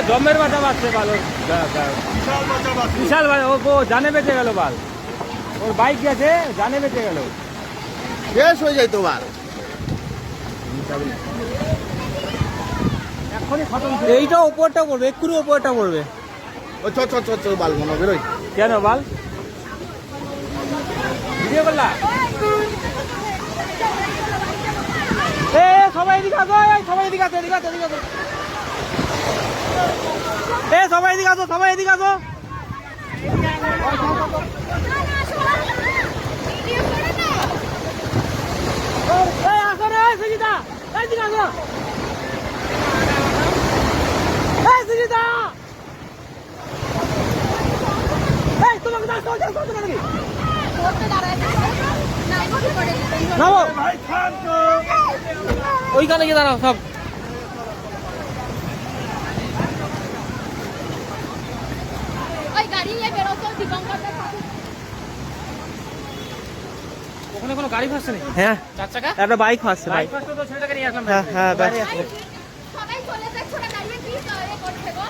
জমের বাচ্চা বাঁচছে বাল, বিশাল ও জানে বেঁচে গেল বাল, ওর বাইক গেছে জানে বেঁচে গেল, শেষ হয়ে যায় তো বাল। এখনই খতম। এইটা ওপরটা পড়বে, এক্ষুনি ওপরটা পড়বে। ও চ চ চ চ বাল মনে বেরোয়। কেন বাল ভিডিও করলা? এ সবাই এদিকে আসো, সবাই এদিকে আসো, এদিকে আসো, এদিকে আসো, সবাই এদিকে আসো, সবাই এদিকে আসো। আসো রে সুজিতা, এদিকে আসো, সুজিতা, তোমাকে নামো, ওইখানে গিয়ে দাঁড়াও সব। ওখানে কোনো গাড়ি ফাঁসছে নাকি? হ্যাঁ, 4 চাকা একটা বাইক ফাঁসছে। বাইক ফাঁসছে তো ছেলেটাকে নিয়ে আসলাম। হ্যাঁ হ্যাঁ, সবাই চলে যাচ্ছে, ওরা দাঁড়িয়ে কি করছে গো?